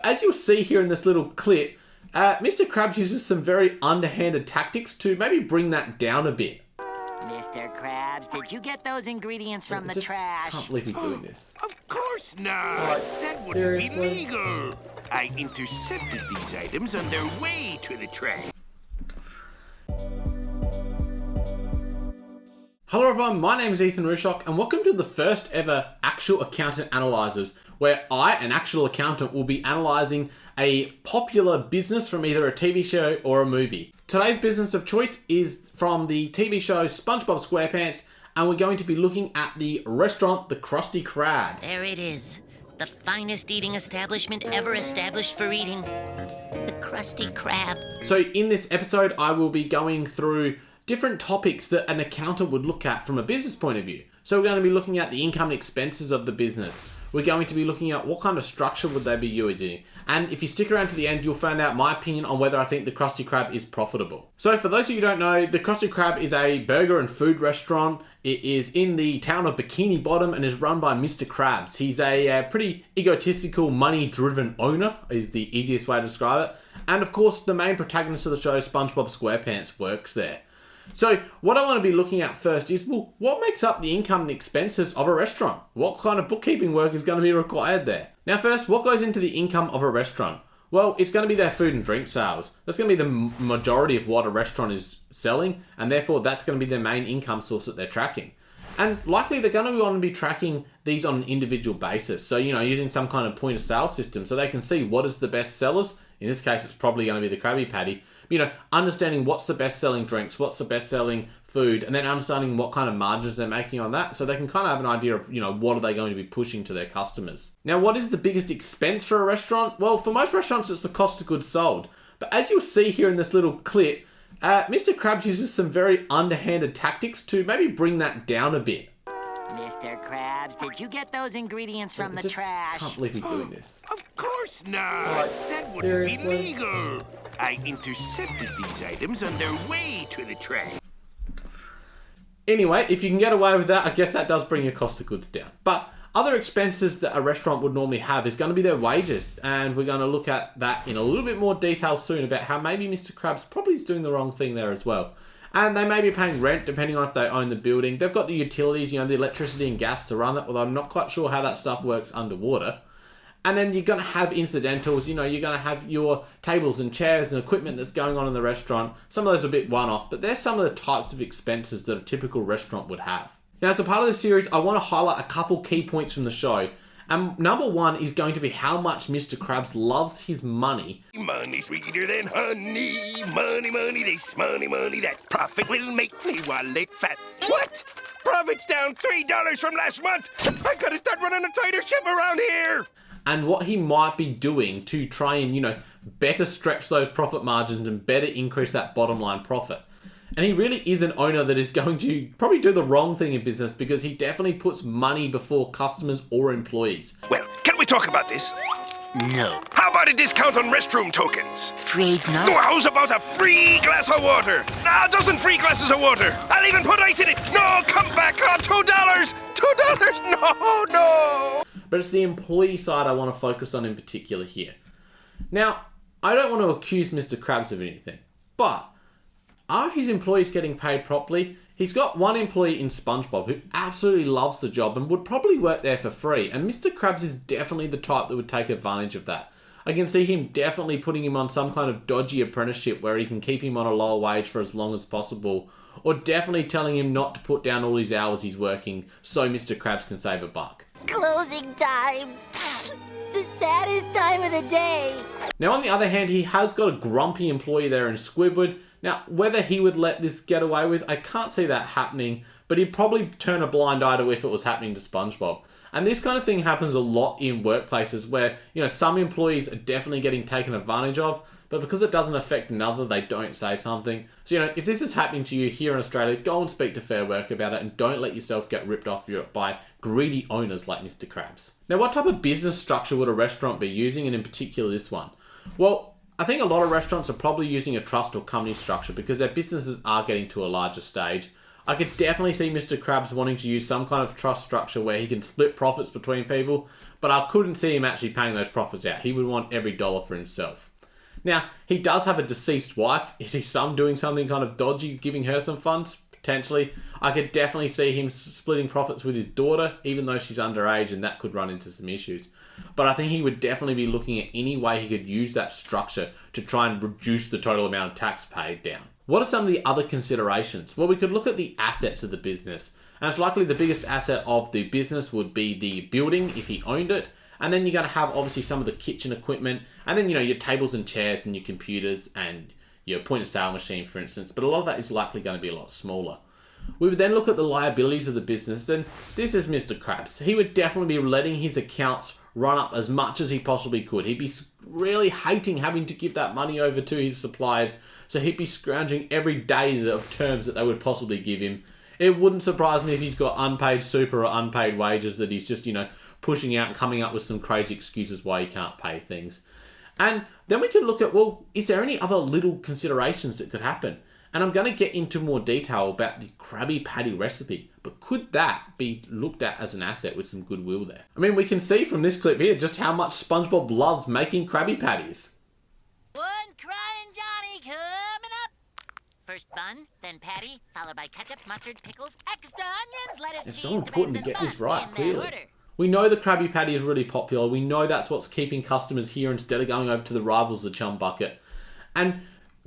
As you'll see here in this little clip, Mr. Krabs uses some very underhanded tactics to maybe bring that down a bit. Mr. Krabs, did you get those ingredients from the trash? I can't believe he's doing this. Of course not. That wouldn't be legal. I intercepted these items on their way to the trash. Hello everyone, my name is Ethan Rucioch and welcome to the first ever Actual Accountant Analyses, where I, an actual accountant, will be analysing a popular business from either a TV show or a movie. Today's business of choice is from the TV show Spongebob Squarepants, and we're going to be looking at the restaurant The Krusty Krab. There it is. The finest eating establishment ever established for eating. The Krusty Krab. So in this episode, I will be going through different topics that an accountant would look at from a business point of view. So we're going to be looking at the income and expenses of the business. We're going to be looking at what kind of structure would they be using. And if you stick around to the end, you'll find out my opinion on whether I think the Krusty Krab is profitable. So for those of you who don't know, the Krusty Krab is a burger and food restaurant. It is in the town of Bikini Bottom and is run by Mr. Krabs. He's a pretty egotistical, money-driven owner, is the easiest way to describe it. And of course, the main protagonist of the show, Spongebob Squarepants, works there. So what I want to be looking at first is, well, what makes up the income and expenses of a restaurant? What kind of bookkeeping work is going to be required there? Now first, what goes into the income of a restaurant? Well, it's going to be their food and drink sales. That's going to be the majority of what a restaurant is selling, and therefore that's going to be their main income source that they're tracking. And likely they're going to want to be tracking these on an individual basis. So, using some kind of point of sale system so they can see what is the best sellers. In this case, it's probably going to be the Krabby Patty. Understanding what's the best selling drinks, what's the best selling food, and then understanding what kind of margins they're making on that so they can kind of have an idea of, what are they going to be pushing to their customers. Now, what is the biggest expense for a restaurant? Well, for most restaurants, it's the cost of goods sold. But as you'll see here in this little clip, Mr. Krabs uses some very underhanded tactics to maybe bring that down a bit. Mr. Krabs, did you get those ingredients from the trash? I can't believe he's doing this. Of course not. That wouldn't be legal. I intercepted these items on their way to the trash. Anyway, if you can get away with that, I guess that does bring your cost of goods down. But other expenses that a restaurant would normally have is going to be their wages. And we're going to look at that in a little bit more detail soon about how maybe Mr. Krabs probably is doing the wrong thing there as well. And they may be paying rent depending on if they own the building. They've got the utilities, the electricity and gas to run it, although I'm not quite sure how that stuff works underwater. And then you're going to have incidentals, you're going to have your tables and chairs and equipment that's going on in the restaurant. Some of those are a bit one-off, but they're some of the types of expenses that a typical restaurant would have. Now, as a part of this series, I want to highlight a couple key points from the show. And number one is going to be how much Mr. Krabs loves his money. Money sweeter than honey. Money, money, this money, money. That profit will make me wallet fat. What? Profit's down $3 from last month. I gotta start running a tighter ship around here. And what he might be doing to try and, better stretch those profit margins and better increase that bottom line profit. And he really is an owner that is going to probably do the wrong thing in business because he definitely puts money before customers or employees. Well, can we talk about this? No. How about a discount on restroom tokens? Afraid not. No, how's about a free glass of water? A dozen free glasses of water. I'll even put ice in it. No, come back. Oh, $2. $2. No. But it's the employee side I want to focus on in particular here. Now, I don't want to accuse Mr. Krabs of anything, but are his employees getting paid properly? He's got one employee in SpongeBob who absolutely loves the job and would probably work there for free. And Mr. Krabs is definitely the type that would take advantage of that. I can see him definitely putting him on some kind of dodgy apprenticeship where he can keep him on a lower wage for as long as possible. Or definitely telling him not to put down all his hours he's working so Mr. Krabs can save a buck. Closing time. The saddest time of the day. Now, on the other hand, he has got a grumpy employee there in Squidward. Now, whether he would let this get away with, I can't see that happening, but he'd probably turn a blind eye to if it was happening to SpongeBob. And this kind of thing happens a lot in workplaces where, some employees are definitely getting taken advantage of, but because it doesn't affect another, they don't say something. So, if this is happening to you here in Australia, go and speak to Fair Work about it and don't let yourself get ripped off by greedy owners like Mr. Krabs. Now, what type of business structure would a restaurant be using, and in particular this one? Well, I think a lot of restaurants are probably using a trust or company structure because their businesses are getting to a larger stage. I could definitely see Mr. Krabs wanting to use some kind of trust structure where he can split profits between people, but I couldn't see him actually paying those profits out. He would want every dollar for himself. Now, he does have a deceased wife. Is his son doing something kind of dodgy, giving her some funds? Potentially. I could definitely see him splitting profits with his daughter, even though she's underage, and that could run into some issues. But I think he would definitely be looking at any way he could use that structure to try and reduce the total amount of tax paid down. What are some of the other considerations? Well, we could look at the assets of the business. And it's likely the biggest asset of the business would be the building, if he owned it. And then you're going to have, obviously, some of the kitchen equipment. And then, your tables and chairs and your computers and your point-of-sale machine, for instance. But a lot of that is likely going to be a lot smaller. We would then look at the liabilities of the business. And this is Mr. Krabs. He would definitely be letting his accounts run up as much as he possibly could. He'd be really hating having to give that money over to his suppliers. So he'd be scrounging every day of terms that they would possibly give him. It wouldn't surprise me if he's got unpaid super or unpaid wages that he's just, pushing out and coming up with some crazy excuses why he can't pay things. And then we can look at, well, is there any other little considerations that could happen? And I'm going to get into more detail about the Krabby Patty recipe, but could that be looked at as an asset with some goodwill there? I mean, we can see from this clip here just how much SpongeBob loves making Krabby Patties. One crying Johnny coming up. First bun, then patty, followed by ketchup, mustard, pickles, extra onions, lettuce, It's cheese, so important to tomatoes, get and this butter right, in that clearly. order. We know the Krabby Patty is really popular. We know that's what's keeping customers here instead of going over to the rivals, the Chum Bucket. And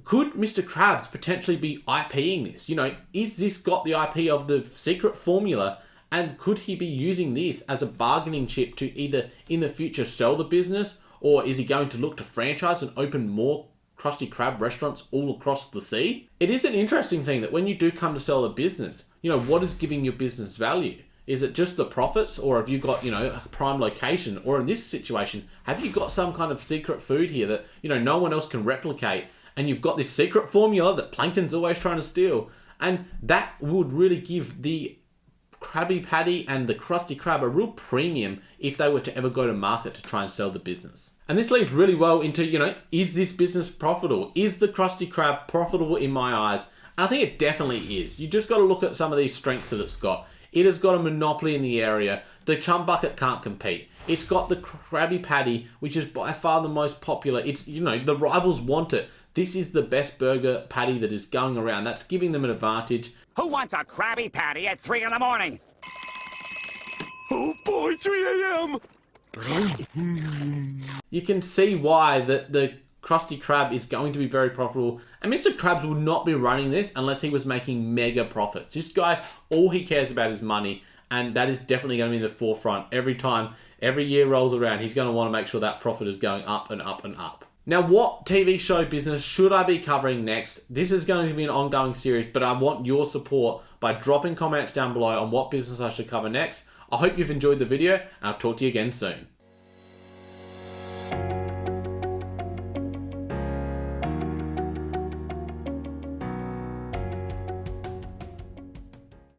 could Mr. Krabs potentially be IPing this? Is this got the IP of the secret formula? And could he be using this as a bargaining chip to either in the future sell the business, or is he going to look to franchise and open more Krusty Krab restaurants all across the sea? It is an interesting thing that when you do come to sell a business, what is giving your business value? Is it just the profits, or have you got, a prime location? Or in this situation, have you got some kind of secret food here that, no one else can replicate, and you've got this secret formula that Plankton's always trying to steal? And that would really give the Krabby Patty and the Krusty Krab a real premium if they were to ever go to market to try and sell the business. And this leads really well into, is this business profitable? Is the Krusty Krab profitable in my eyes? And I think it definitely is. You just got to look at some of these strengths that it's got. It has got a monopoly in the area. The Chum Bucket can't compete. It's got the Krabby Patty, which is by far the most popular. It's, the rivals want it. This is the best burger patty that is going around. That's giving them an advantage. Who wants a Krabby Patty at 3 in the morning? Oh boy, 3 a.m. You can see why the Krusty Krab is going to be very profitable. And Mr. Krabs would not be running this unless he was making mega profits. This guy, all he cares about is money. And that is definitely going to be in the forefront. Every year rolls around, he's going to want to make sure that profit is going up and up and up. Now, what TV show business should I be covering next? This is going to be an ongoing series, but I want your support by dropping comments down below on what business I should cover next. I hope you've enjoyed the video, and I'll talk to you again soon.